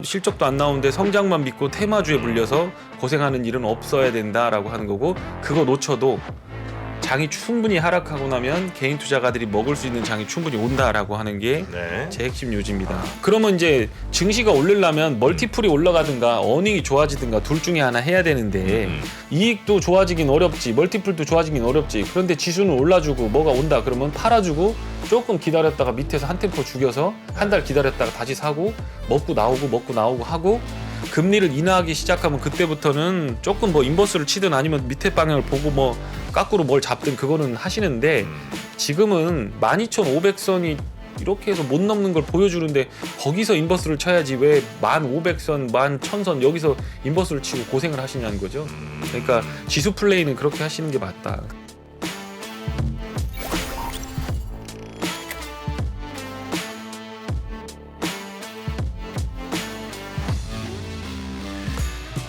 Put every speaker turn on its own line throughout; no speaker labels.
실적도 안 나오는데 성장만 믿고 테마주에 물려서 고생하는 일은 없어야 된다라고 하는 거고, 그거 놓쳐도 장이 충분히 하락하고 나면 개인 투자가들이 먹을 수 있는 장이 충분히 온다라고 하는 게 제 핵심 요지입니다. 그러면 이제 증시가 오르려면 멀티플이 올라가든가 어닝이 좋아지든가 둘 중에 하나 해야 되는데 이익도 좋아지긴 어렵지, 멀티플도 좋아지긴 어렵지. 그런데 지수는 올라주고 뭐가 온다 그러면 팔아주고 조금 기다렸다가 밑에서 한 템포 죽여서 한 달 기다렸다가 다시 사고 먹고 나오고 하고, 금리를 인하하기 시작하면 그때부터는 조금 뭐 인버스를 치든 아니면 밑에 방향을 보고 뭐 까꾸로 뭘 잡든 그거는 하시는데, 지금은 12,500선이 이렇게 해서 못 넘는 걸 보여주는데 거기서 인버스를 쳐야지 왜 1,500선, 11,000선 여기서 인버스를 치고 고생을 하시냐는 거죠. 그러니까 지수 플레이는 그렇게 하시는 게 맞다.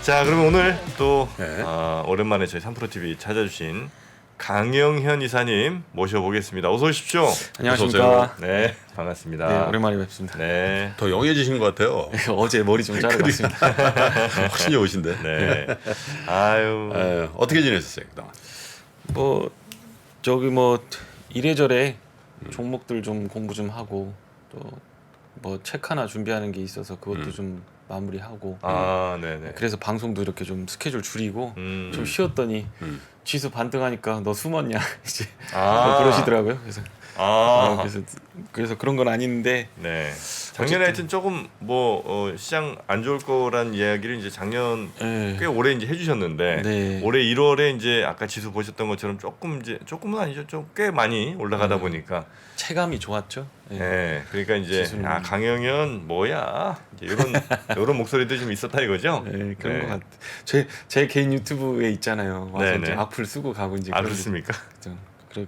자, 그러면 오늘 또
네.
오랜만에 저희 3프로TV 찾아주신 강영현 이사님 모셔보겠습니다. 어서 오십시오.
안녕하십니까.
네, 반갑습니다.
네, 오랜만에 뵙습니다.
네.
더 영해지신 것 같아요.
어제 머리 좀 자르봤습니다.
훨씬 좋으신데.
네. 아유.
어떻게 지내셨어요 그동안?
뭐 저기 뭐 이래저래 종목들 좀 공부 좀 하고, 또 뭐 책 하나 준비하는 게 있어서 그것도 좀 마무리하고,
네네.
그래서 방송도 이렇게 좀 스케줄 줄이고 좀
좀
쉬었더니 지수 반등하니까 너 숨었냐 이제
아.
그러시더라고요. 그래서
아.
그래서 그런 건 아닌데,
네. 작년에 하여튼 조금 뭐 시장 안 좋을 거란 이야기를 이제 작년
예.
꽤 오래 이제 해주셨는데
네.
올해 1월에 이제 아까 지수 보셨던 것처럼 조금은 아니죠, 좀 꽤 많이 올라가다 보니까
체감이 좋았죠. 예.
네, 그러니까 이제
지수는-
강영현 뭐야 이제 이런 목소리도 좀 있었다 이거죠.
네, 그런
네.
것 같아. 제 개인 유튜브에 있잖아요. 와서
네네.
이제 악플 쓰고 가고 이제
그렇습니까?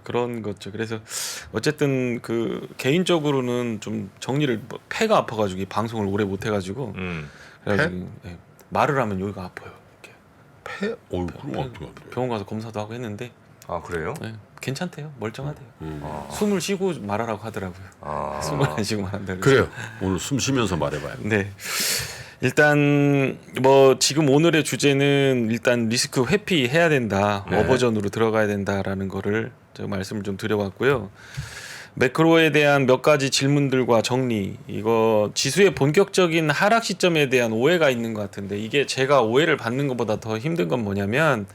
그런 거죠. 그래서 어쨌든 그 개인적으로는 좀 정리를, 뭐 폐가 아파가지고 이 방송을 오래 못 해가지고 그래가지고 예, 말을 하면 여기가 아파요. 이렇게
폐? 그럼 어떻게 해요?
병원 가서 검사도 하고 했는데
아, 그래요?
예, 괜찮대요. 멀쩡하대요.
아.
숨을 쉬고 말하라고 하더라고요.
아.
숨을 안 쉬고 말한다.
그래요. 오늘 숨 쉬면서 말해봐요.
네. 일단 뭐 지금 오늘의 주제는 일단 리스크 회피해야 된다,
네.
어버전으로 들어가야 된다라는 거를 제가 말씀을 좀 드려봤고요. 매크로에 대한 몇 가지 질문들과 정리, 이거 지수의 본격적인 하락 시점에 대한 오해가 있는 것 같은데, 이게 제가 오해를 받는 것보다 더 힘든 건 뭐냐면,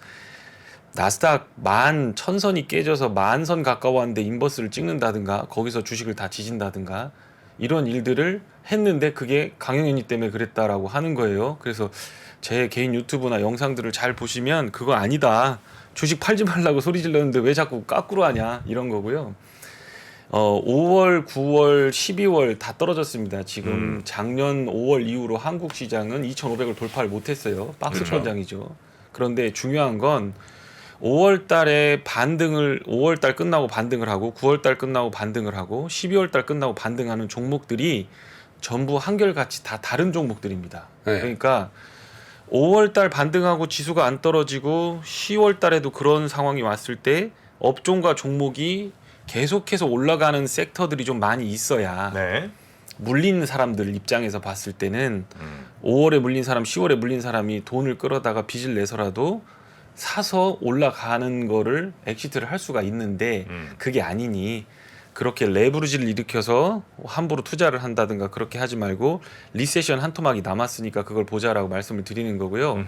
나스닥 11,000선이 깨져서 10,000선 가까웠는데 인버스를 찍는다든가 거기서 주식을 다 지진다든가 이런 일들을 했는데 그게 강영현이 때문에 그랬다라고 하는 거예요. 그래서 제 개인 유튜브나 영상들을 잘 보시면 그거 아니다, 주식 팔지 말라고 소리 질렀는데 왜 자꾸 까꾸로 하냐, 이런 거고요. 5월, 9월, 12월 다 떨어졌습니다. 지금 작년 5월 이후로 한국 시장은 2,500을 돌파를 못했어요. 박스권장이죠. 그런데 중요한 건 5월 달에 5월 달 끝나고 반등을 하고 9월 달 끝나고 반등을 하고 12월 달 끝나고 반등하는 종목들이 전부 한결같이 다 다른 종목들입니다.
네.
그러니까 5월 달 반등하고 지수가 안 떨어지고 10월 달에도 그런 상황이 왔을 때 업종과 종목이 계속해서 올라가는 섹터들이 좀 많이 있어야
네.
물린 사람들 입장에서 봤을 때는 5월에 물린 사람, 10월에 물린 사람이 돈을 끌어다가 빚을 내서라도 사서 올라가는 거를 엑시트를 할 수가 있는데, 그게 아니니 그렇게 레버리지를 일으켜서 함부로 투자를 한다든가 그렇게 하지 말고 리세션 한 토막이 남았으니까 그걸 보자라고 말씀을 드리는 거고요.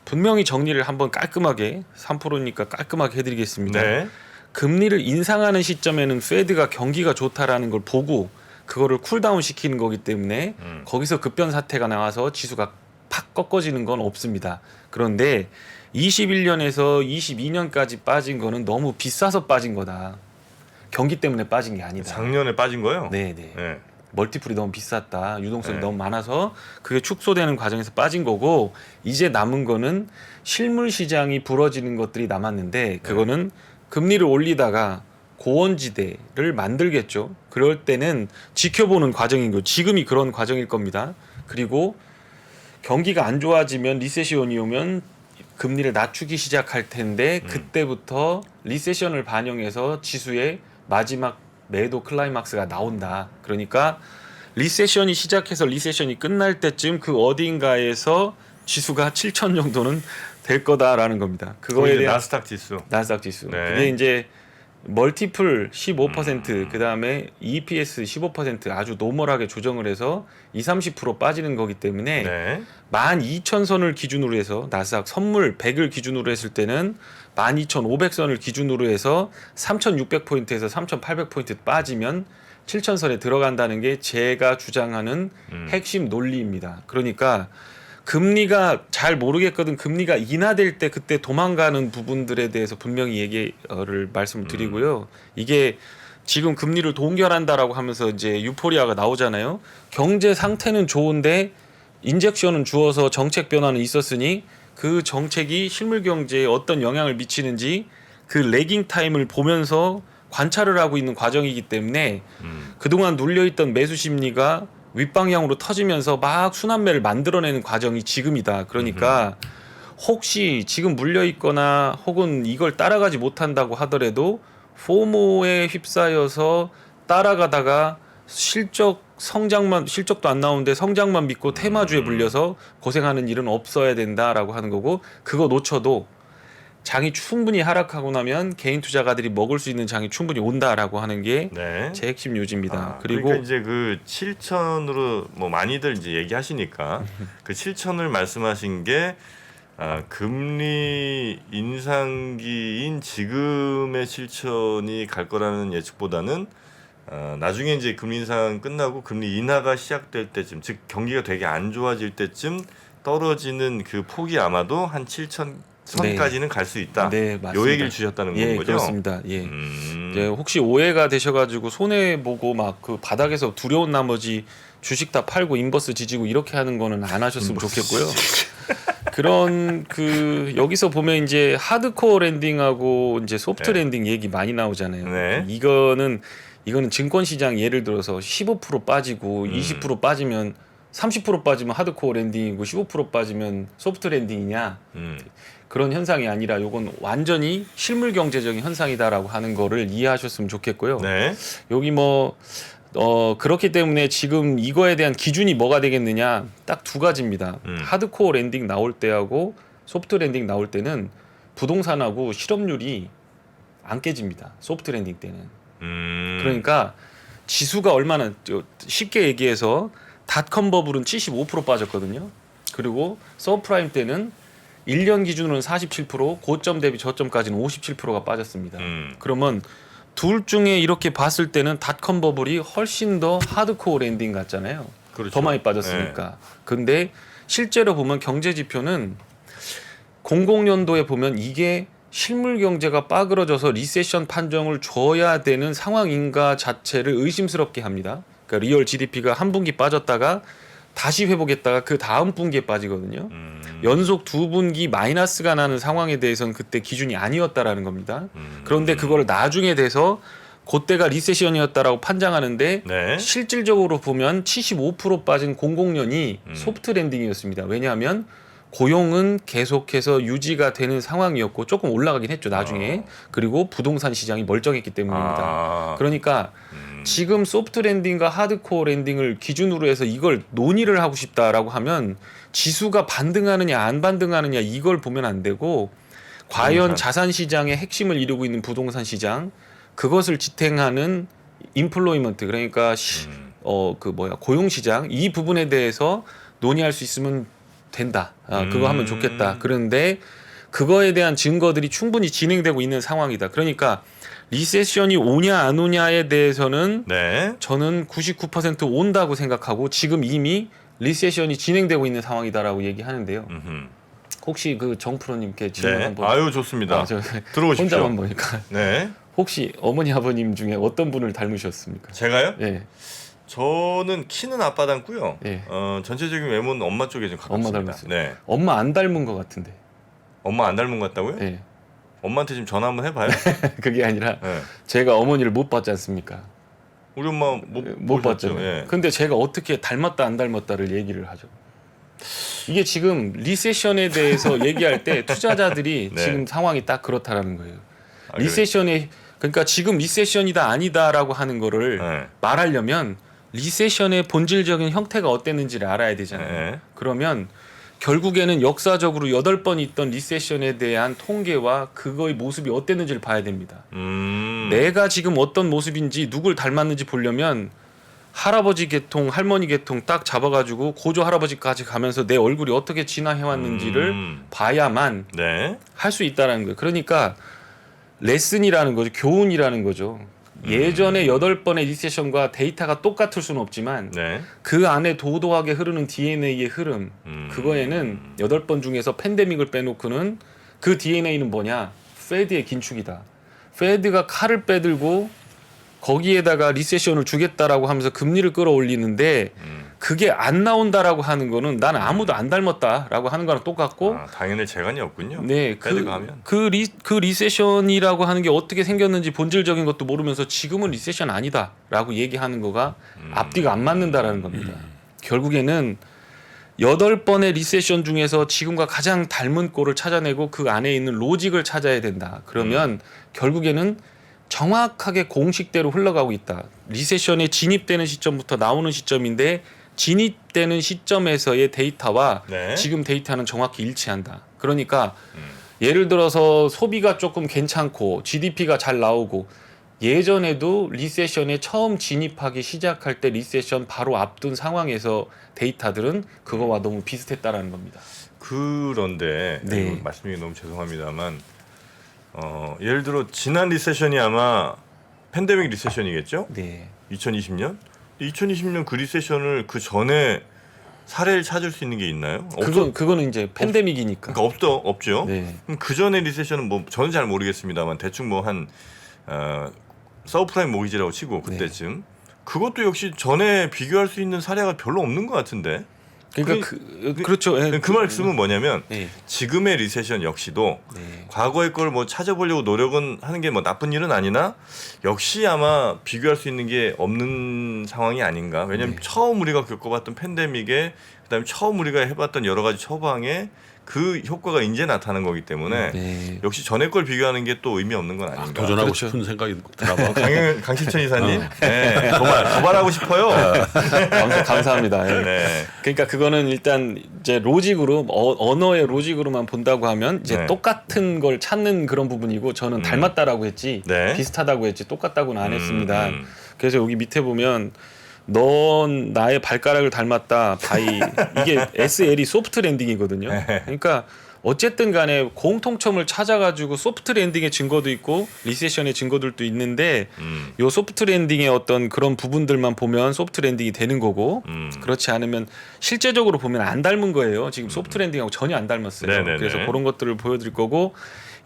분명히 정리를 한번 깔끔하게, 3%니까 깔끔하게 해드리겠습니다.
네.
금리를 인상하는 시점에는 페드가 경기가 좋다라는 걸 보고 그거를 쿨다운 시키는 거기 때문에 거기서 급변 사태가 나와서 지수가 팍 꺾어지는 건 없습니다. 그런데 21년에서 22년까지 빠진 거는 너무 비싸서 빠진 거다. 경기 때문에 빠진 게 아니다.
작년에 빠진 거요?
네네.
네.
멀티플이 너무 비쌌다, 유동성이
네.
너무 많아서 그게 축소되는 과정에서 빠진 거고, 이제 남은 거는 실물 시장이 부러지는 것들이 남았는데, 그거는 금리를 올리다가 고원지대를 만들겠죠. 그럴 때는 지켜보는 과정인 거죠. 지금이 그런 과정일 겁니다. 그리고 경기가 안 좋아지면, 리세션이 오면 금리를 낮추기 시작할 텐데, 그때부터 리세션을 반영해서 지수의 마지막 매도 클라이막스가 나온다. 그러니까 리세션이 시작해서 리세션이 끝날 때쯤 그 어딘가에서 지수가 7천 정도는 될 거다라는 겁니다. 그거에
이제
대한
나스닥 지수.
나스닥 지수.
네.
그게 이제 멀티플 15%, 그다음에 EPS 15% 아주 노멀하게 조정을 해서 20-30% 빠지는 거기 때문에
네.
12,000선을 기준으로 해서 나스닥 선물 100을 기준으로 했을 때는 12,500선을 기준으로 해서 3,600포인트에서 3,800포인트 빠지면 7,000선에 들어간다는 게 제가 주장하는 핵심 논리입니다. 그러니까 금리가 잘 모르겠거든. 금리가 인하될 때 그때 도망가는 부분들에 대해서 분명히 얘기를 말씀을 드리고요. 이게 지금 금리를 동결한다라고 하면서 이제 유포리아가 나오잖아요. 경제 상태는 좋은데 인젝션은 주어서 정책 변화는 있었으니 그 정책이 실물 경제에 어떤 영향을 미치는지 그 레깅 타임을 보면서 관찰을 하고 있는 과정이기 때문에 그동안 눌려있던 매수 심리가 윗방향으로 터지면서 막 순환매를 만들어내는 과정이 지금이다. 그러니까 혹시 지금 물려있거나 혹은 이걸 따라가지 못한다고 하더라도 포모에 휩싸여서 따라가다가 실적도 안 나오는데 성장만 믿고 테마주에 물려서 고생하는 일은 없어야 된다라고 하는 거고, 그거 놓쳐도 장이 충분히 하락하고 나면 개인 투자가들이 먹을 수 있는 장이 충분히 온다라고 하는 게 제
네.
핵심 요지입니다. 그리고
그러니까 이제 그 7천으로 뭐 많이들 이제 얘기하시니까 그 7천을 말씀하신 게 금리 인상기인 지금의 7천이 갈 거라는 예측보다는 나중에 이제 금리 인상 끝나고 금리 인하가 시작될 때쯤, 즉 경기가 되게 안 좋아질 때쯤 떨어지는 그 폭이 아마도 한 7천 선까지는 갈 수 있다.
네, 맞습니다.
요 얘기를 주셨다는
예,
거죠.
그렇습니다. 예. 네, 혹시 오해가 되셔가지고 손해 보고 막 그 바닥에서 두려운 나머지 주식 다 팔고 인버스 지지고 이렇게 하는 거는 안 하셨으면 좋겠고요. 그런 그 여기서 보면 이제 하드코어 랜딩하고 이제 소프트
네.
랜딩 얘기 많이 나오잖아요.
네.
이거는 증권 시장 예를 들어서 15% 빠지고 20% 빠지면 30% 빠지면 하드코어 랜딩이고 15% 빠지면 소프트 랜딩이냐? 그런 현상이 아니라 요건 완전히 실물 경제적인 현상이다라고 하는 거를 이해하셨으면 좋겠고요.
네.
여기 뭐 그렇기 때문에 지금 이거에 대한 기준이 뭐가 되겠느냐? 딱 두 가지입니다. 하드코어 랜딩 나올 때하고 소프트 랜딩 나올 때는 부동산하고 실업률이 안 깨집니다. 소프트 랜딩 때는. 그러니까 지수가 얼마나 쉽게 얘기해서 닷컴 버블은 75% 빠졌거든요. 그리고 서프라임 때는 1년 기준으로는 47%, 고점 대비 저점까지는 57%가 빠졌습니다. 그러면 둘 중에 이렇게 봤을 때는 닷컴 버블이 훨씬 더 하드코어 랜딩 같잖아요.
그렇죠.
더 많이 빠졌으니까. 근데 실제로 보면 경제 지표는 00년도에 보면 이게 실물 경제가 빠그러져서 리세션 판정을 줘야 되는 상황인가 자체를 의심스럽게 합니다. 그러니까 리얼 GDP가 한 분기 빠졌다가 다시 회복했다가 그 다음 분기에 빠지거든요. 연속 두 분기 마이너스가 나는 상황에 대해서는 그때 기준이 아니었다라는 겁니다. 그런데 그걸 나중에 돼서 그때가 리세션이었다라고 판정하는데
네.
실질적으로 보면 75% 빠진 00년이 소프트 랜딩이었습니다. 왜냐하면 고용은 계속해서 유지가 되는 상황이었고 조금 올라가긴 했죠 나중에. 그리고 부동산 시장이 멀쩡했기 때문입니다. 그러니까 지금 소프트 랜딩과 하드코어 랜딩을 기준으로 해서 이걸 논의를 하고 싶다라고 하면 지수가 반등하느냐 안 반등하느냐 이걸 보면 안 되고 과연 자산 시장의 핵심을 이루고 있는 부동산 시장, 그것을 지탱하는 인플로이먼트, 그러니까 고용 시장, 이 부분에 대해서 논의할 수 있으면 된다. 그거 하면 좋겠다. 그런데 그거에 대한 증거들이 충분히 진행되고 있는 상황이다. 그러니까 리세션이 오냐 안 오냐에 대해서는
네.
저는 99% 온다고 생각하고 지금 이미 리세션이 진행되고 있는 상황이다라고 얘기하는데요. 혹시 그 정프로님께 질문
네.
한번.
아유 좋습니다.
저
들어오십시오.
혼자만 보니까.
네.
혹시 어머니 아버님 중에 어떤 분을 닮으셨습니까?
제가요?
예.
저는 키는 아빠 닮고요.
예.
전체적인 외모는 엄마 쪽에 좀
엄마
가깝습니다.
닮았어요.
네.
엄마 안 닮은 것 같은데.
엄마 안 닮은 것 같다고요?
예.
엄마한테 지금 전화 한번 해봐요.
그게 아니라
네.
제가 어머니를 못 봤지 않습니까?
우리 엄마
못
보셨죠?
봤잖아요.
예.
근데 제가 어떻게 닮았다 안 닮았다를 얘기를 하죠. 이게 지금 리세션에 대해서 얘기할 때 투자자들이
네.
지금 상황이 딱 그렇다라는 거예요.
그래요?
리세션에 그러니까 지금 리세션이다 아니다라고 하는 거를
네.
말하려면 리세션의 본질적인 형태가 어땠는지를 알아야 되잖아요.
네.
그러면 결국에는 역사적으로 8번 있던 리세션에 대한 통계와 그거의 모습이 어땠는지를 봐야 됩니다. 내가 지금 어떤 모습인지 누굴 닮았는지 보려면 할아버지 계통, 할머니 계통 딱 잡아가지고 고조 할아버지까지 가면서 내 얼굴이 어떻게 진화해왔는지를 봐야만
네.
할 수 있다는 거예요. 그러니까 레슨이라는 거죠. 교훈이라는 거죠. 예전에 8번의 리세션과 데이터가 똑같을 수는 없지만
네.
그 안에 도도하게 흐르는 DNA의 흐름 그거에는 8번 중에서 팬데믹을 빼놓고는 그 DNA는 뭐냐? 페드의 긴축이다. 페드가 칼을 빼들고 거기에다가 리세션을 주겠다라고 하면서 금리를 끌어올리는데 그게 안 나온다라고 하는 거는 나는 아무도 안 닮았다라고 하는 거랑 똑같고
아, 당연히 재간이 없군요.
네,
패드가 하면.
그 리세션이라고 하는 게 어떻게 생겼는지 본질적인 것도 모르면서 지금은 리세션 아니다라고 얘기하는 거가 앞뒤가 안 맞는다라는 겁니다. 결국에는 8번의 리세션 중에서 지금과 가장 닮은 꼴을 찾아내고 그 안에 있는 로직을 찾아야 된다. 그러면 결국에는 정확하게 공식대로 흘러가고 있다. 리세션에 진입되는 시점부터 나오는 시점인데 진입되는 시점에서의 데이터와
네.
지금 데이터는 정확히 일치한다. 그러니까 예를 들어서 소비가 조금 괜찮고 GDP가 잘 나오고 예전에도 리세션에 처음 진입하기 시작할 때 리세션 바로 앞둔 상황에서 데이터들은 그거와 너무 비슷했다라는 겁니다.
그런데
네.
이거 말씀이 너무 죄송합니다만 예를 들어 지난 리세션이 아마 팬데믹 리세션이겠죠?
네.
2020년? 2020년 그 리세션을 그 전에 사례를 찾을 수 있는 게 있나요?
그거는 이제 팬데믹이니까.
그러니까 없죠.
네.
그럼 그 전에 리세션은 뭐 저는 잘 모르겠습니다만 대충 뭐 한 서브프라임 모기지라고 치고 그때쯤 그것도 역시 전에 비교할 수 있는 사례가 별로 없는 것 같은데.
그러니까 그렇죠. 예.
그 말씀은 뭐냐면
네.
지금의 리세션 역시도
네.
과거의 걸 뭐 찾아보려고 노력은 하는 게 뭐 나쁜 일은 아니나 역시 아마 비교할 수 있는 게 없는 상황이 아닌가. 왜냐하면
네.
처음 우리가 겪어봤던 팬데믹에 그다음에 처음 우리가 해봤던 여러 가지 처방에 그 효과가 이제 나타나는 거기 때문에
네.
역시 전에 걸 비교하는 게 또 의미 없는 건 아닌가.
도전하고
그렇죠.
싶은 생각이 들어봐.
강신천 이사님, 네, 도발하고 싶어요.
감사합니다. 예.
네.
그러니까 그거는 일단 이제 로직으로 언어의 로직으로만 본다고 하면 이제
네.
똑같은 걸 찾는 그런 부분이고 저는 닮았다라고 했지
네.
비슷하다고 했지 똑같다고는 안 했습니다. 그래서 여기 밑에 보면 넌 나의 발가락을 닮았다. 바이 이게 SL이 소프트 랜딩이거든요. 그러니까 어쨌든 간에 공통점을 찾아가지고 소프트 랜딩의 증거도 있고 리세션의 증거들도 있는데 요 소프트 랜딩의 어떤 그런 부분들만 보면 소프트 랜딩이 되는 거고 그렇지 않으면 실제적으로 보면 안 닮은 거예요. 지금 소프트 랜딩하고 전혀 안 닮았어요.
네네네.
그래서 그런 것들을 보여드릴 거고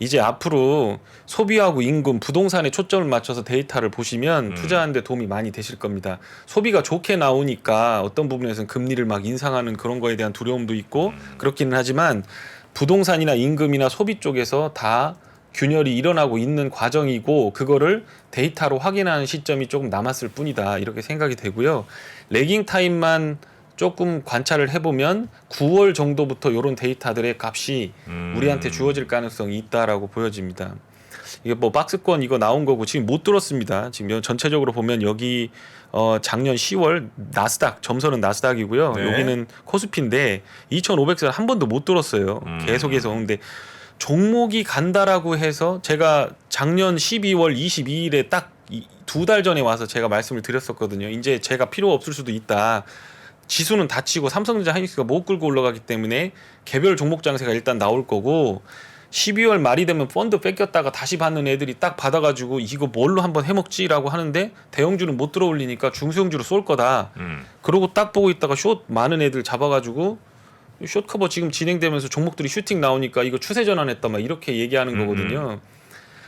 이제 앞으로 소비하고 임금, 부동산에 초점을 맞춰서 데이터를 보시면 투자하는 데 도움이 많이 되실 겁니다. 소비가 좋게 나오니까 어떤 부분에서는 금리를 막 인상하는 그런 거에 대한 두려움도 있고 그렇기는 하지만 부동산이나 임금이나 소비 쪽에서 다 균열이 일어나고 있는 과정이고 그거를 데이터로 확인하는 시점이 조금 남았을 뿐이다. 이렇게 생각이 되고요. 레깅 타임만 조금 관찰을 해보면 9월 정도부터 이런 데이터들의 값이 우리한테 주어질 가능성이 있다라고 보여집니다. 이게 뭐 박스권 이거 나온 거고 지금 못 들었습니다. 지금 전체적으로 보면 여기 작년 10월 나스닥 점선은 나스닥이고요.
네.
여기는 코스피인데 2,500선 한 번도 못 들었어요. 계속해서 오는데 종목이 간다라고 해서 제가 작년 12월 22일에 딱 2달 전에 와서 제가 말씀을 드렸었거든요. 이제 제가 필요 없을 수도 있다. 지수는 닫히고 삼성전자 하이닉스가 못 끌고 올라가기 때문에 개별 종목 장세가 일단 나올 거고 12월 말이 되면 펀드 뺏겼다가 다시 받는 애들이 딱 받아가지고 이거 뭘로 한번 해먹지라고 하는데 대형주는 못 들어올리니까 중소형주로 쏠 거다. 그러고 딱 보고 있다가 숏 많은 애들 잡아가지고 숏 커버 지금 진행되면서 종목들이 슈팅 나오니까 이거 추세 전환했다 막 이렇게 얘기하는 거거든요.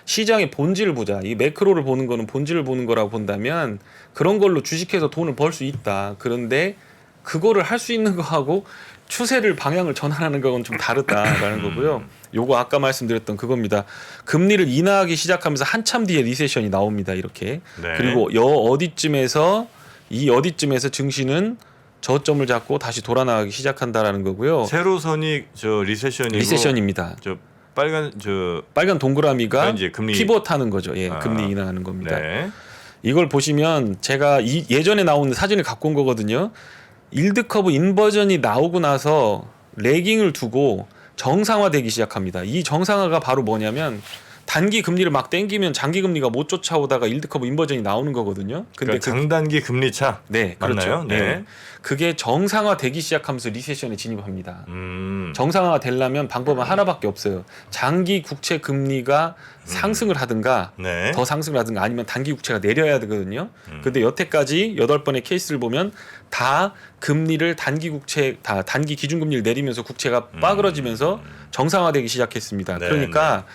시장의 본질을 보자. 이 매크로를 보는 거는 본질을 보는 거라고 본다면 그런 걸로 주식해서 돈을 벌 수 있다. 그런데 그거를 할 수 있는 거하고 추세를 방향을 전환하는 건 좀 다르다라는 거고요. 요거 아까 말씀드렸던 그겁니다. 금리를 인하하기 시작하면서 한참 뒤에 리세션이 나옵니다. 이렇게.
네.
그리고 어디쯤에서 증시는 저점을 잡고 다시 돌아나가기 시작한다라는 거고요.
세로선이 저 리세션이고
리세션입니다.
저 빨간
빨간 동그라미가
이제 금리
피벗하는 거죠. 예, 금리 인하하는 겁니다.
네.
이걸 보시면 제가 예전에 나온 사진을 갖고 온 거거든요. 일드 커브 인버전이 나오고 나서 레깅을 두고 정상화되기 시작합니다. 이 정상화가 바로 뭐냐면 단기 금리를 막 땡기면 장기 금리가 못 쫓아오다가 일드 커브 인버전이 나오는 거거든요. 근데
그러니까 장단기 금리 차.
네,
맞나요?
그렇죠. 네. 그게 정상화되기 시작하면서 리세션에 진입합니다. 정상화가 되려면 방법은 하나밖에 없어요. 장기 국채 금리가 상승을 하든가
네.
더 상승을 하든가 아니면 단기 국채가 내려야 되거든요. 근데 여태까지 8번의 케이스를 보면 다 금리를 단기 기준금리를 내리면서 국채가 빠그러지면서 정상화되기 시작했습니다.
네,
그러니까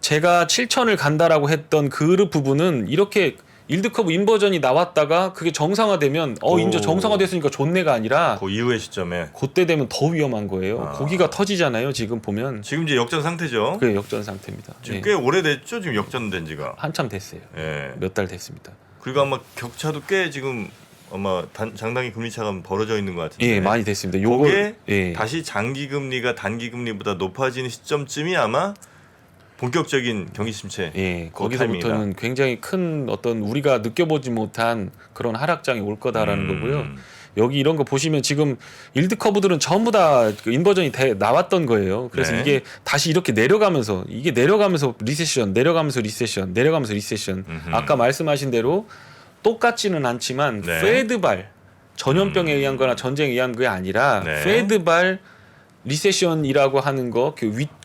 제가 7천을 간다라고 했던 그 부분은 이렇게 일드커브 인버전이 나왔다가 그게 정상화되면 이제 정상화됐으니까 좋네가 아니라
그 이후의 시점에
그때 되면 더 위험한 거예요. 고기가 터지잖아요. 지금 보면
지금 이제 역전 상태죠.
그게 역전 상태입니다.
지금
예.
꽤 오래됐죠. 지금 역전된 지가.
한참 됐어요.
예.
몇 달 됐습니다.
그리고 아마 격차도 꽤 지금 아마 장단기 금리 차가 벌어져 있는 것 같은데.
예, 많이 됐습니다.
요게
예.
다시 장기 금리가 단기 금리보다 높아지는 시점쯤이 아마 본격적인 경기 침체.
예,
그
거기서부터는
타이밍이다.
굉장히 큰 어떤 우리가 느껴보지 못한 그런 하락장이 올 거다라는 거고요. 여기 이런 거 보시면 지금 일드 커브들은 전부 다 그 인버전이 나왔던 거예요. 그래서
네.
이게 다시 이렇게 내려가면서 리세션, 내려가면서 리세션. 아까 말씀하신 대로 똑같지는 않지만
네.
페드발 전염병에 의한 거나 전쟁에 의한 게 아니라
네.
페드발 리세션이라고 하는 거,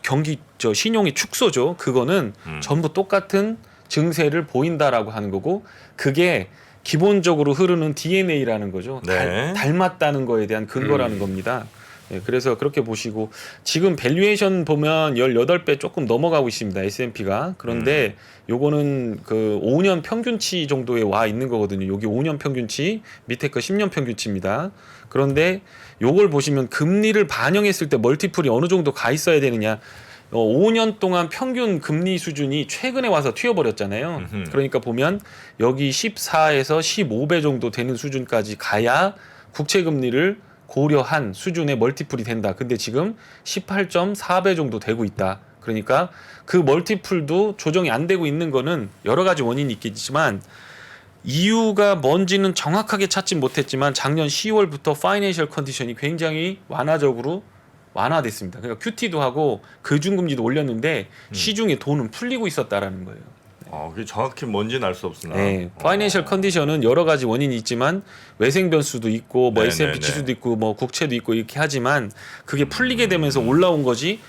경기 신용의 축소죠. 그거는 전부 똑같은 증세를 보인다라고 하는 거고, 그게 기본적으로 흐르는 DNA라는 거죠.
네.
닮았다는 거에 대한 근거라는 겁니다. 예, 그래서 그렇게 보시고 지금 밸류에이션 보면 18배 조금 넘어가고 있습니다. S&P가. 그런데 요거는 그 5년 평균치 정도에 와 있는 거거든요. 여기 5년 평균치, 밑에 거 10년 평균치입니다. 그런데 요걸 보시면 금리를 반영했을 때 멀티플이 어느 정도 가 있어야 되느냐. 5년 동안 평균 금리 수준이 최근에 와서 튀어버렸잖아요. 그러니까 보면 여기 14에서 15배 정도 되는 수준까지 가야 국채 금리를 고려한 수준의 멀티플이 된다. 근데 지금 18.4배 정도 되고 있다. 그러니까 그 멀티플도 조정이 안 되고 있는 거는 여러 가지 원인이 있겠지만 이유가 뭔지는 정확하게 찾지 못했지만 작년 10월부터 파이낸셜 컨디션이 굉장히 완화됐습니다. 그러니까 QT도 하고 그중금리도 올렸는데 시중에 돈은 풀리고 있었다라는 거예요.
그게 정확히 뭔지는 알 수 없으나.
네, 파이낸셜 컨디션은 여러 가지 원인이 있지만 외생 변수도 있고 뭐
네네네.
S&P 지수도 있고 뭐 국채도 있고 이렇게 하지만 그게 풀리게 되면서 올라온 거지.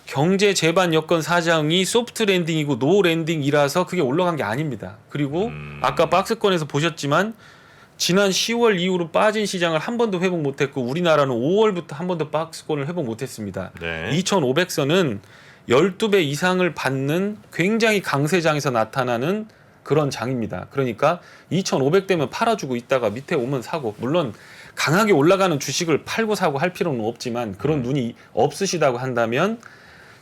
경제 재반 여건 사정이 소프트 랜딩이고 노 랜딩이라서 그게 올라간 게 아닙니다. 그리고 아까 박스권에서 보셨지만 지난 10월 이후로 빠진 시장을 한 번도 회복 못했고 우리나라는 5월부터 한 번도 박스권을 회복 못했습니다.
네.
2500선은 12배 이상을 받는 굉장히 강세장에서 나타나는 그런 장입니다. 그러니까 2500대면 팔아주고 있다가 밑에 오면 사고, 물론 강하게 올라가는 주식을 팔고 사고 할 필요는 없지만 그런 눈이 없으시다고 한다면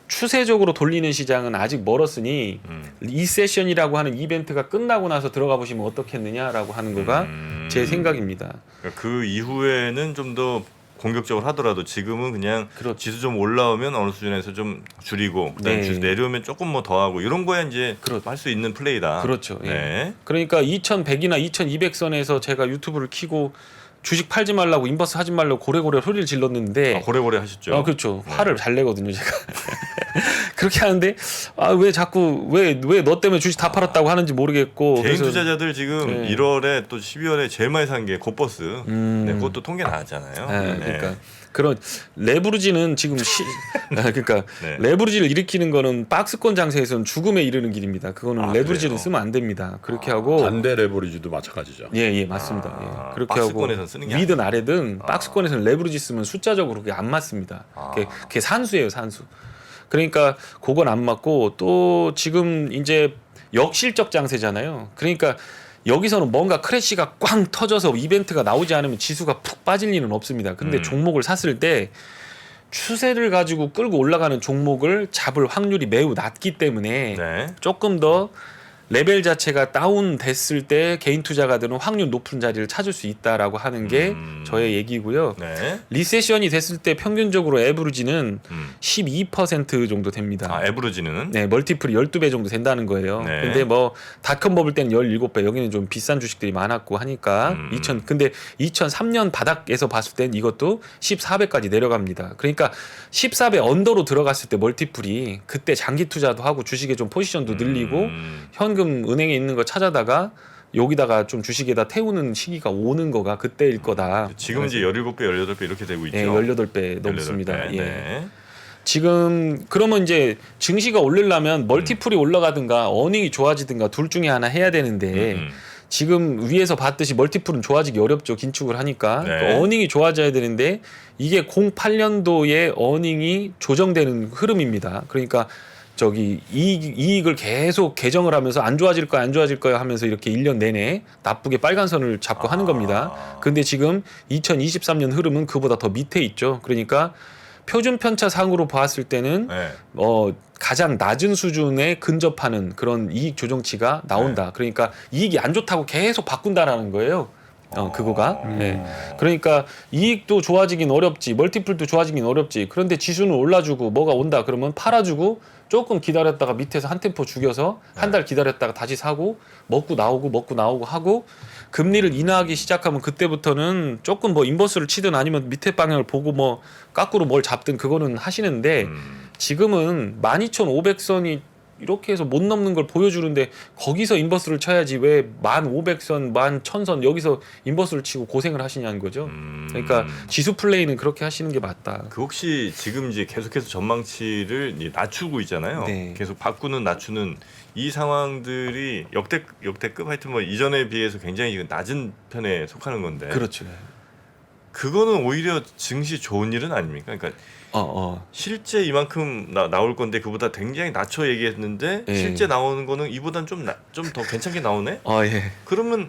추세적으로 돌리는 시장은 아직 멀었으니 이 세션이라고 하는 이벤트가 끝나고 나서 들어가 보시면 어떻겠느냐라고 하는 거가 제 생각입니다.
그러니까 그 이후에는 좀 더 공격적으로 하더라도 지금은 그냥
그렇죠.
지수 좀 올라오면 어느 수준에서 좀 줄이고 그다음에
네.
지수 내려오면 조금 뭐 더 하고 이런 거에 이제
그렇죠.
할 수 있는 플레이다.
그렇죠. 예.
네.
그러니까 2100이나 2200선에서 제가 유튜브를 키고 주식 팔지 말라고 인버스 하지 말라고 고래고래 소리를 질렀는데
고래고래 하셨죠.
그렇죠.
네.
화를 잘 내거든요, 제가. 그렇게 하는데 왜 자꾸 왜 너 때문에 주식 다 팔았다고 하는지 모르겠고.
개인
그래서
투자자들 지금
네.
1월에 또 12월에 제일 많이 산 게 고버스. 네, 그것도 통계 나왔잖아요.
네,
네.
그러니까 그런 레버리지는 지금 그러니까
네.
레버리지를 일으키는 거는 박스권 장세에서는 죽음에 이르는 길입니다. 그거는 레버리지는
그래요?
쓰면 안 됩니다. 그렇게 하고
반대 레버리지도 마찬가지죠.
예, 맞습니다. 예. 그렇게 하고
박스권에서는 쓰는 게
위든 아래든 박스권에서는 레버리지 쓰면 숫자적으로 그게 안 맞습니다. 그게 산수예요, 산수. 그러니까 그건 안 맞고 또 지금 이제 역실적 장세잖아요. 그러니까 여기서는 뭔가 크래시가 꽝 터져서 이벤트가 나오지 않으면 지수가 푹 빠질 리는 없습니다. 근데 종목을 샀을 때 추세를 가지고 끌고 올라가는 종목을 잡을 확률이 매우 낮기 때문에
네.
조금 더 레벨 자체가 다운됐을 때 개인 투자가들은 확률 높은 자리를 찾을 수 있다라고 하는 게 저의 얘기고요.
네.
리세션이 됐을 때 평균적으로 에브리지는 12% 정도 됩니다.
아, 에브리지는
네, 멀티플이 12배 정도 된다는 거예요.
네.
근데 뭐 닷컴 버블 때는 17배. 여기는 좀 비싼 주식들이 많았고 하니까 근데 2003년 바닥에서 봤을 땐 이것도 14배까지 내려갑니다. 그러니까 14배 언더로 들어갔을 때 멀티플이 그때 장기 투자도 하고 주식에 좀 포지션도 늘리고 현금 은행에 있는 거 찾아다가 여기다가 좀 주식에다 태우는 시기가 오는 거가 그때일 거다.
지금 이제 17배, 18배 이렇게 되고 있죠.
네, 18배 넘습니다.
18배.
예.
네.
지금 그러면 이제 증시가 오르려면 멀티플이 올라가든가 어닝이 좋아지든가 둘 중에 하나 해야 되는데 지금 위에서 봤듯이 멀티플은 좋아지기 어렵죠. 긴축을 하니까.
네.
어닝이 좋아져야 되는데 이게 08년도에 어닝이 조정되는 흐름입니다. 그러니까 저기 이익을 계속 개정을 하면서 안 좋아질 거야 하면서 이렇게 1년 내내 나쁘게 빨간 선을 잡고 하는 겁니다. 근데 지금 2023년 흐름은 그보다 더 밑에 있죠. 그러니까 표준 편차상으로 봤을 때는
네.
가장 낮은 수준에 근접하는 그런 이익 조정치가 나온다.
네.
그러니까 이익이 안 좋다고 계속 바꾼다라는 거예요. 그거가. 네. 그러니까 이익도 좋아지긴 어렵지, 멀티플도 좋아지긴 어렵지. 그런데 지수는 올라주고 뭐가 온다 그러면 팔아주고 조금 기다렸다가 밑에서 한 템포 죽여서 한 달 기다렸다가 다시 사고 먹고 나오고 하고 금리를 인하하기 시작하면 그때부터는 조금 뭐 인버스를 치든 아니면 밑에 방향을 보고 뭐 까꾸로 뭘 잡든 그거는 하시는데 지금은 12,500선이 이렇게 해서 못 넘는 걸 보여주는데 거기서 인버스를 쳐야지 왜 1,500선, 11,000선 여기서 인버스를 치고 고생을 하시냐는 거죠. 그러니까 지수 플레이는 그렇게 하시는 게 맞다.
그 혹시 지금 이제 계속해서 전망치를 이제 낮추고 있잖아요.
네.
계속 바꾸는 낮추는 이 상황들이 역대급 하여튼 뭐 이전에 비해서 굉장히 지금 낮은 편에 속하는 건데.
그렇죠.
그거는 오히려 증시 좋은 일은 아닙니까? 그러니까 실제 이만큼 나올 건데 그보다 굉장히 낮춰 얘기했는데
예.
실제 나오는 거는 이보단 좀 더 괜찮게 나오네.
예.
그러면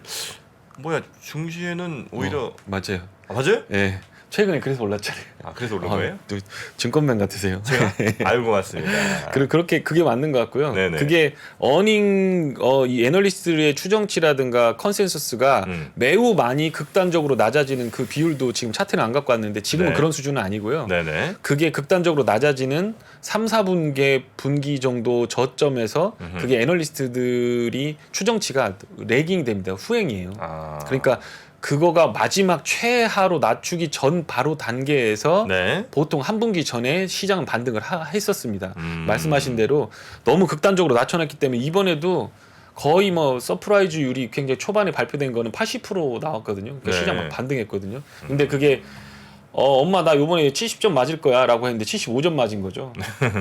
뭐야 중시에는 오히려
맞아요.
맞아요?
예. 최근에 그래서 올랐잖아요.
그래서 오른 거예요?
또 증권맨 같으세요.
제가 알고 왔습니다.
그렇게 그게 맞는 것 같고요.
네네.
그게 어닝 이 애널리스트의 추정치라든가 컨센서스가 매우 많이 극단적으로 낮아지는 그 비율도 지금 차트는 안 갖고 왔는데 지금은
네.
그런 수준은 아니고요.
네네.
그게 극단적으로 낮아지는 3, 4분기 분기 정도 저점에서 그게 애널리스트들이 추정치가 레깅이 됩니다. 후행이에요. 그러니까 그거가 마지막 최하로 낮추기 전 바로 단계에서
네.
보통 한 분기 전에 시장은 반등을 했었습니다. 말씀하신 대로 너무 극단적으로 낮춰놨기 때문에 이번에도 거의 뭐 서프라이즈율이 굉장히 초반에 발표된 거는 80% 나왔거든요. 그러니까
네.
시장 막 반등했거든요. 근데 그게 엄마 나 요번에 70점 맞을 거야라고 했는데 75점 맞은 거죠.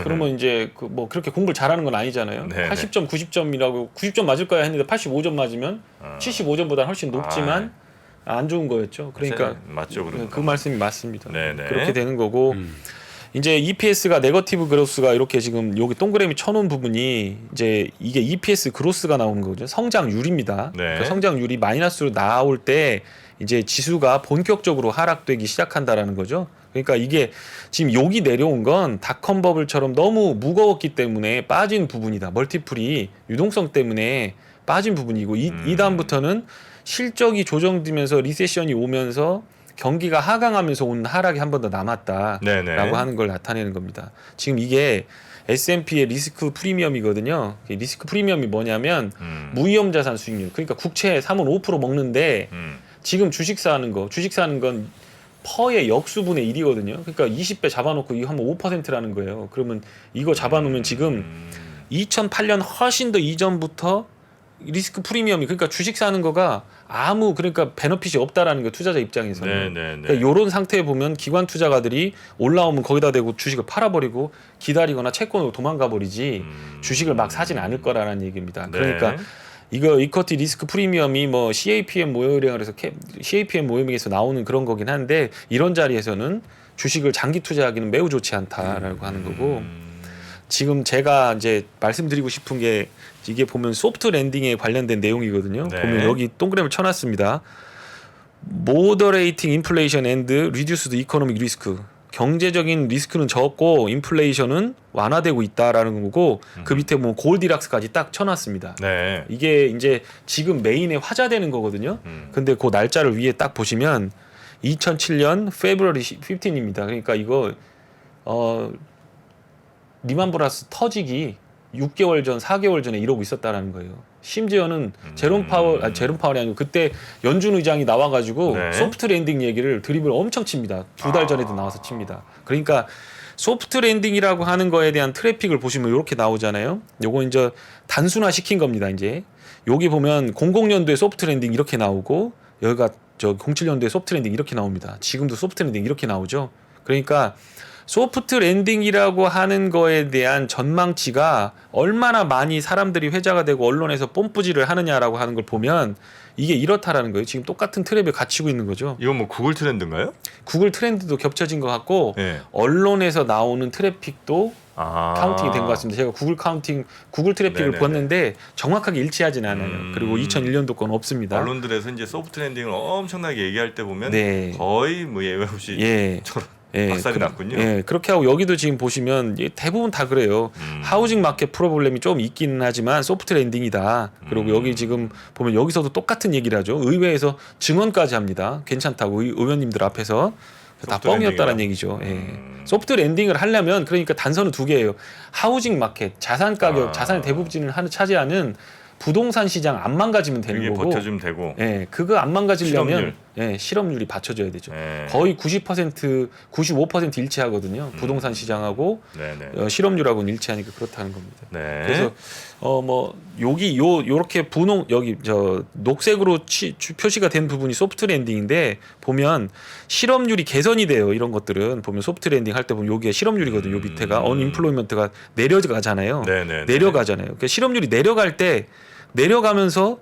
그러면 이제 뭐 그렇게 공부를 잘하는 건 아니잖아요.
네.
80점, 90점이라고 90점 맞을 거야 했는데 85점 맞으면 75점보다 훨씬 높지만 안 좋은 거였죠. 그러니까
맞죠,
그 말씀이 맞습니다.
네네.
그렇게 되는 거고 이제 EPS가 네거티브 그로스가 이렇게 지금 여기 동그라미 쳐놓은 부분이 이제 이게 EPS 그로스가 나오는 거죠. 성장률입니다.
네.
그 성장률이 마이너스로 나올 때 이제 지수가 본격적으로 하락되기 시작한다라는 거죠. 그러니까 이게 지금 여기 내려온 건 닷컴 버블처럼 너무 무거웠기 때문에 빠진 부분이다. 멀티플이 유동성 때문에 빠진 부분이고 이 다음부터는 실적이 조정되면서 리세션이 오면서 경기가 하강하면서 온 하락이 한 번 더 남았다라고
네네.
하는 걸 나타내는 겁니다. 지금 이게 S&P의 리스크 프리미엄이거든요. 리스크 프리미엄이 뭐냐면 무위험 자산 수익률. 그러니까 국채 사면 5% 먹는데 지금 주식 사는 건 퍼의 역수분의 1이거든요. 그러니까 20배 잡아놓고 이거 하면 5%라는 거예요. 그러면 이거 잡아놓으면 지금 2008년 훨씬 더 이전부터 리스크 프리미엄이 그러니까 주식 사는 거가 그러니까 베너핏이 없다라는 거 투자자 입장에서는.
네네네.
그러니까 이런 상태에 보면 기관 투자가들이 올라오면 거기다 대고 주식을 팔아버리고 기다리거나 채권으로 도망가 버리지 주식을 막 사진 않을 거라는 얘기입니다.
네.
그러니까 이거 이쿼티 리스크 프리미엄이 뭐 CAPM 모형이라 해서 CAPM 모형에서 나오는 그런 거긴 한데 이런 자리에서는 주식을 장기 투자하기는 매우 좋지 않다라고 하는 거고 지금 제가 이제 말씀드리고 싶은 게 이게 보면 소프트 랜딩에 관련된 내용이거든요.
네.
보면 여기 동그라미를 쳐놨습니다. Moderating inflation and reduced economic risk. 경제적인 리스크는 적고 인플레이션은 완화되고 있다라는 거고 그 밑에 뭐 골디락스까지 딱 쳐놨습니다.
네.
이게 이제 지금 메인에 화자되는 거거든요. 근데 그 날짜를 위에 딱 보시면 2007년 February 15입니다. 그러니까 이거 리만 브라더스 터지기 6개월 전, 4개월 전에 이러고 있었다라는 거예요. 심지어는 제롬 파월이 아니고 그때 연준 의장이 나와가지고
네.
소프트 랜딩 얘기를 드립을 엄청 칩니다. 2달 전에도 나와서 칩니다. 그러니까 소프트 랜딩이라고 하는 거에 대한 트래픽을 보시면 이렇게 나오잖아요. 요거 이제 단순화 시킨 겁니다. 이제 여기 보면 00년도에 소프트 랜딩 이렇게 나오고 여기가 저 07년도에 소프트 랜딩 이렇게 나옵니다. 지금도 소프트 랜딩 이렇게 나오죠. 그러니까 소프트 랜딩이라고 하는 거에 대한 전망치가 얼마나 많이 사람들이 회자가 되고 언론에서 뽐뿌지를 하느냐라고 하는 걸 보면 이게 이렇다라는 거예요. 지금 똑같은 트랩에 갇히고 있는 거죠.
이건 뭐 구글 트렌드인가요?
구글 트렌드도 겹쳐진 것 같고
네.
언론에서 나오는 트래픽도
아.
카운팅이 된 것 같습니다. 제가 구글 트래픽을
네네네.
봤는데 정확하게 일치하진 않아요. 그리고 2001년도 건 없습니다.
언론들에서 이제 소프트 랜딩을 엄청나게 얘기할 때 보면
네.
거의 뭐 예외 없이
예.
저런
예,
박살이 났군요.
예, 그렇게 하고 여기도 지금 보시면 대부분 다 그래요. 하우징 마켓 프로블렘이 좀 있기는 하지만 소프트 랜딩이다. 그리고 여기 지금 보면 여기서도 똑같은 얘기를 하죠. 의회에서 증언까지 합니다. 괜찮다고 의원님들 앞에서 다
소프트
뻥이었다라는
랜딩이다.
얘기죠. 예. 소프트 랜딩을 하려면 그러니까 단서는 두 개예요. 하우징 마켓, 자산 가격, 자산의 대부분을 차지하는 부동산 시장 안 망가지면 되는
이게
거고.
버텨주면 되고.
예, 그거 안 망가지려면
실업률.
예, 실업률이 받쳐줘야 되죠.
네.
거의 90%, 95% 일치하거든요. 부동산 시장하고
네네.
실업률하고는 일치하니까 그렇다는 겁니다.
네.
그래서 뭐 여기 요렇게 분홍 여기 저 녹색으로 표시가 된 부분이 소프트 랜딩인데 보면 실업률이 개선이 돼요. 이런 것들은 보면 소프트 랜딩 할 때 보면 여기가 실업률이거든요. 요 밑에가 언임플로이먼트가 내려가잖아요.
네네네.
내려가잖아요. 그러니까 실업률이 내려갈 때 내려가면서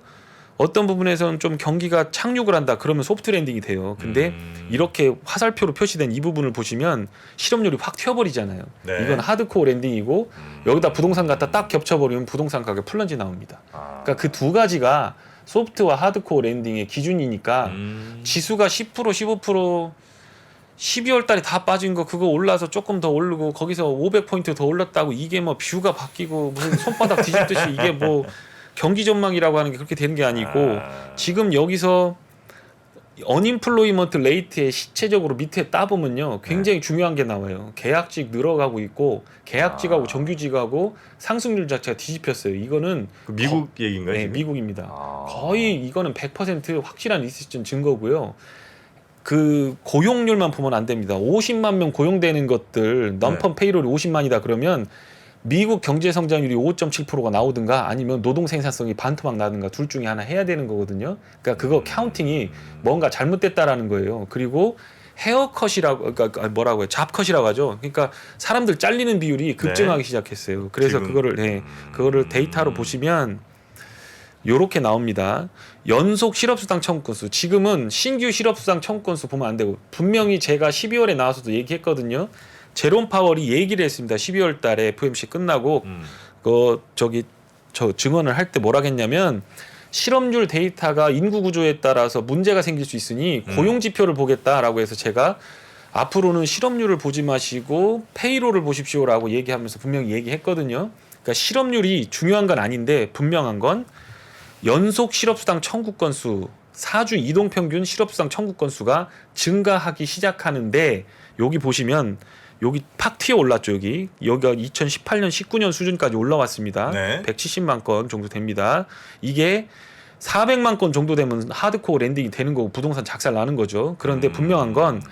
어떤 부분에서는 좀 경기가 착륙을 한다. 그러면 소프트 랜딩이 돼요. 근데 이렇게 화살표로 표시된 이 부분을 보시면 실업률이 확 튀어버리잖아요.
네.
이건 하드코어 랜딩이고 여기다 부동산 갖다 딱 겹쳐버리면 부동산 가격 플런지 나옵니다. 그러니까 그 두 가지가 소프트와 하드코어 랜딩의 기준이니까 지수가 10% 15% 12월 달에 다 빠진 거 그거 올라서 조금 더 오르고 거기서 500포인트 더 올랐다고 이게 뭐 뷰가 바뀌고 무슨 손바닥 뒤집듯이 이게 뭐 경기 전망이라고 하는 게 그렇게 되는 게 아니고 지금 여기서 언임플로이먼트 레이트의 시체적으로 밑에 따보면요 굉장히 중요한 게 나와요. 계약직 늘어가고 있고 계약직하고 정규직하고 상승률 자체가 뒤집혔어요. 이거는
그 미국 얘기인가요?
네,
지금?
미국입니다.
아.
거의 이거는 100% 확실한 리시전 증거고요. 그 고용률만 보면 안 됩니다. 50만 명 고용되는 것들 넘펀 페이롤이 50만이다 그러면 미국 경제 성장률이 5.7%가 나오든가 아니면 노동 생산성이 반토막 나든가 둘 중에 하나 해야 되는 거거든요. 그러니까 그거 카운팅이 뭔가 잘못됐다라는 거예요. 그리고 헤어컷이라고 그러니까 뭐라고 해요? 잡컷이라고 하죠. 그러니까 사람들 잘리는 비율이 급증하기 시작했어요. 그래서
지금.
그거를 데이터로 보시면 요렇게 나옵니다. 연속 실업수당 청구 건수. 지금은 신규 실업수당 청구 건수 보면 안 되고 분명히 제가 12월에 나와서도 얘기했거든요. 제롬 파월이 얘기를 했습니다. 12월 달에 FOMC 끝나고 저 증언을 할 때 뭐라 했냐면 실업률 데이터가 인구 구조에 따라서 문제가 생길 수 있으니 고용 지표를 보겠다라고 해서 제가 앞으로는 실업률을 보지 마시고 페이롤을 보십시오라고 얘기하면서 분명히 얘기했거든요. 그러니까 실업률이 중요한 건 아닌데 분명한 건 연속 실업수당 청구 건수 4주 이동평균 실업수당 청구 건수가 증가하기 시작하는데 여기 보시면 여기 팍 튀어 올랐죠. 여기가 2018년 19년 수준까지 올라왔습니다.
네.
170만 건 정도 됩니다. 이게 400만 건 정도 되면 하드코어 랜딩이 되는 거고 부동산 작살 나는 거죠. 그런데 분명한 건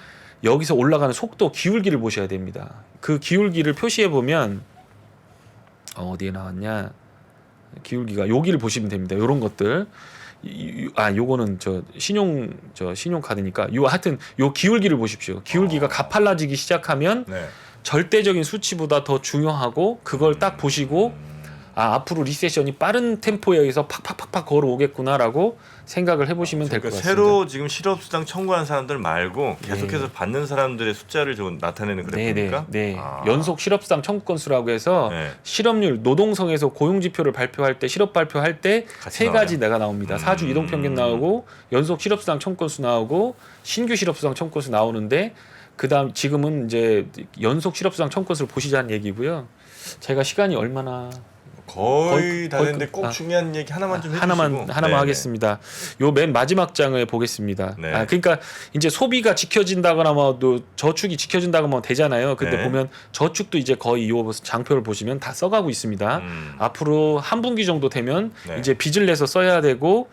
여기서 올라가는 속도 기울기를 보셔야 됩니다. 그 기울기를 표시해 보면 어디에 나왔냐? 기울기가 여기를 보시면 됩니다. 이런 것들. 요거는 신용카드니까 하여튼 요 기울기를 보십시오. 기울기가 가팔라지기 시작하면
네.
절대적인 수치보다 더 중요하고 그걸 딱 보시고 앞으로 리세션이 빠른 템포에 의해서 팍팍팍팍 걸어오겠구나라고 생각을 해보시면 될 것
그러니까
같습니다.
새로 지금 실업수당 청구한 사람들 말고 계속해서 받는 사람들의 숫자를 좀 나타내는 그래프입니까?
네. 연속 실업수당 청구 건수라고 해서
네.
실업률 노동성에서 고용지표를 발표할 때 실업 발표할 때
같이
세 가지 내가 나옵니다. 4주 이동평균 나오고 연속 실업수당 청구 건수 나오고 신규 실업수당 청구 건수 나오는데 그다음 지금은 이제 연속 실업수당 청구서를 보시자는 얘기고요. 제가 시간이 얼마나
거의 다
거의
됐는데 꼭
아,
중요한 얘기 하나만 좀 해주시고.
하나만
네네.
하겠습니다. 요 맨 마지막 장을 보겠습니다.
네.
그러니까 이제 소비가 지켜진다거나 뭐 저축이 지켜진다거나 뭐 되잖아요. 근데
네.
보면 저축도 이제 거의 요 장표를 보시면 다 써가고 있습니다. 앞으로 한 분기 정도 되면
네.
이제 빚을 내서 써야 되고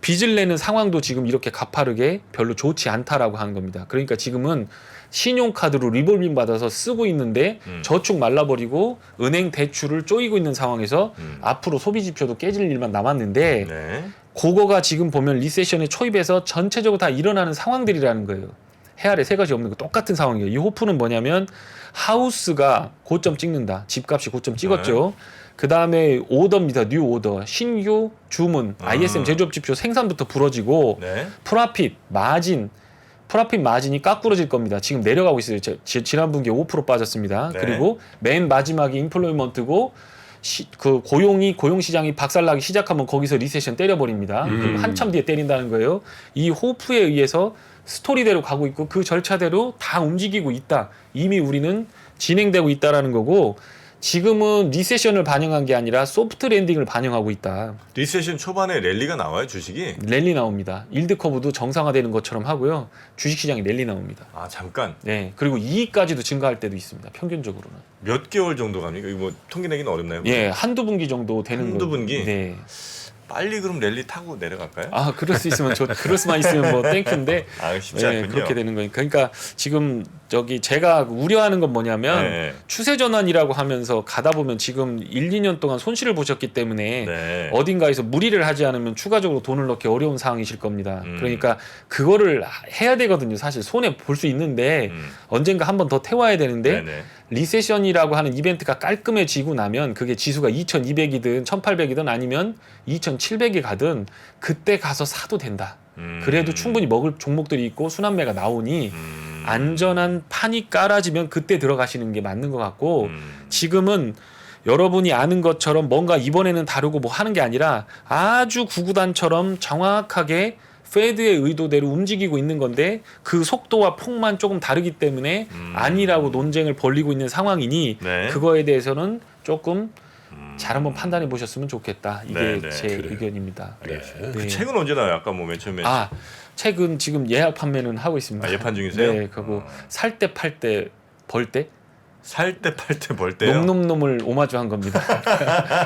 빚을 내는 상황도 지금 이렇게 가파르게 별로 좋지 않다라고 하는 겁니다. 그러니까 지금은 신용카드로 리볼빙 받아서 쓰고 있는데 저축 말라버리고 은행 대출을 쪼이고 있는 상황에서 앞으로 소비 지표도 깨질 일만 남았는데
네.
그거가 지금 보면 리세션에 초입해서 전체적으로 다 일어나는 상황들이라는 거예요. 해 아래 세 가지 없는 거 똑같은 상황이에요. 이 호프는 뭐냐면 하우스가 고점 찍는다. 집값이 고점 찍었죠. 그 다음에 오더입니다. 뉴 오더. 신규 주문. ISM 제조업 지표 생산부터 부러지고
네.
프라핏, 마진이 깎꾸러질 겁니다. 지금 내려가고 있어요. 지난 분기에 5% 빠졌습니다.
네.
그리고 맨 마지막이 인플로이먼트고 그 고용 시장이 박살나기 시작하면 거기서 리세션 때려버립니다. 그리고 한참 뒤에 때린다는 거예요. 이 호프에 의해서 스토리대로 가고 있고 그 절차대로 다 움직이고 있다. 이미 우리는 진행되고 있다라는 거고 지금은 리세션을 반영한 게 아니라 소프트 랜딩을 반영하고 있다.
리세션 초반에 랠리가 나와요, 주식이?
랠리 나옵니다. 일드 커브도 정상화되는 것처럼 하고요. 주식시장에 랠리 나옵니다.
아, 잠깐.
네, 그리고 이익까지도 증가할 때도 있습니다. 평균적으로는.
몇 개월 정도 갑니까? 이거 뭐 통계 내기는 어렵나요?
예, 한두 분기 정도 되는
한두
거.
분기?
네.
빨리 그럼 랠리 타고 내려갈까요?
아, 그럴 수만 있으면 뭐 땡큐인데.
아, 쉽지 않군요.
그렇게 되는 거니까. 그러니까 지금 제가 우려하는 건 뭐냐면
네.
추세 전환이라고 하면서 가다 보면 지금 1, 2년 동안 손실을 보셨기 때문에
네.
어딘가에서 무리를 하지 않으면 추가적으로 돈을 넣기 어려운 상황이실 겁니다. 그러니까 그거를 해야 되거든요. 사실 손해 볼 수 있는데 언젠가 한 번 더 태워야 되는데
네네.
리세션이라고 하는 이벤트가 깔끔해지고 나면 그게 지수가 2200이든 1800이든 아니면 2700이 가든 그때 가서 사도 된다. 그래도 충분히 먹을 종목들이 있고 순환매가 나오니 안전한 판이 깔아지면 그때 들어가시는 게 맞는 것 같고 지금은 여러분이 아는 것처럼 뭔가 이번에는 다르고 뭐 하는 게 아니라 아주 구구단처럼 정확하게 페드의 의도대로 움직이고 있는 건데 그 속도와 폭만 조금 다르기 때문에 아니라고 논쟁을 벌이고 있는 상황이니
네.
그거에 대해서는 조금 잘 한번 판단해 보셨으면 좋겠다. 이게
네, 네.
제
그래요.
의견입니다.
네.
그 책은 언제 나와요? 아까 뭐 맨 처음에
아, 책은 지금 예약 판매는 하고 있습니다.
예판 중이세요?
네, 그거 살 때, 팔 때, 벌 때,
살 때 팔 때 벌 때요?
놈놈놈을 오마주한 겁니다.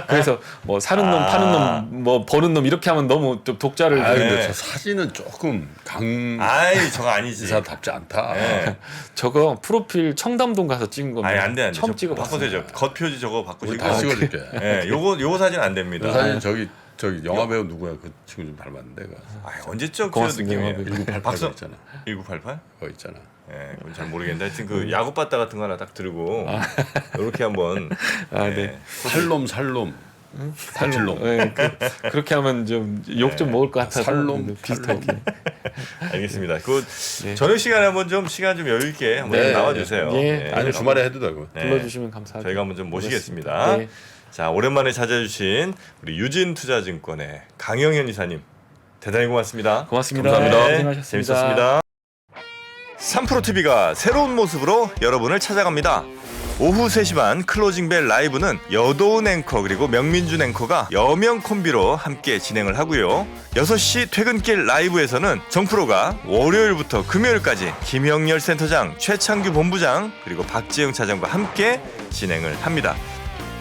그래서 뭐 사는 놈, 파는 놈, 뭐 버는 놈 이렇게 하면 너무 좀 독자를
아 근데
네.
저 사진은 조금
아이, 저거 아니지.
강사답지 않다.
네.
저거 프로필 청담동 가서 찍은 겁니다.
아니, 안 돼, 안 돼.
처음
저
찍어봤어요.
바꾸세요. 겉표지 저거
우리
바꾸시고.
다 찍어줄게.
예, 요거 사진 안 됩니다.
그 사진 저기 영화 배우 누구야? 그 친구 좀 닮았는데. 그
언제적
고맙습니다.
느낌이에요.
1988
박수.
있잖아.
1988?
그거 있잖아.
예, 그건 잘 모르겠는데 하여튼 그 야구 바다 같은 거 하나 딱 들고 이렇게 한번
아,
예,
네.
살놈. 살놈.
네, 그렇게 하면 좀 욕 좀 먹을 것 같아서
살놈,
비슷하게.
알겠습니다. 그
네.
저녁 시간에 한번 좀 시간 좀 여유 있게 한번
네.
나와 주세요.
예.
아니 주말에 해도 되고.
네.
불러주시면 감사하죠.
저희가 한번 좀 모시겠습니다.
네.
자, 오랜만에 찾아주신 우리 유진투자증권의 강영현 이사님 대단히 고맙습니다.
고맙습니다.
감사합니다.
고생하셨습니다.
재밌었습니다. 3프로TV가 새로운 모습으로 여러분을 찾아갑니다. 오후 3시 반 클로징벨 라이브는 여도은 앵커 그리고 명민준 앵커가 여명 콤비로 함께 진행을 하고요. 6시 퇴근길 라이브에서는 정프로가 월요일부터 금요일까지 김영렬 센터장, 최창규 본부장 그리고 박지영 차장과 함께 진행을 합니다.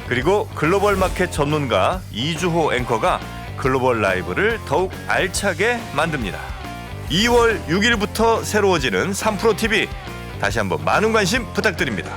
그리고 글로벌 마켓 전문가 이주호 앵커가 글로벌 라이브를 더욱 알차게 만듭니다. 2월 6일부터 새로워지는 3프로TV 다시 한번 많은 관심 부탁드립니다.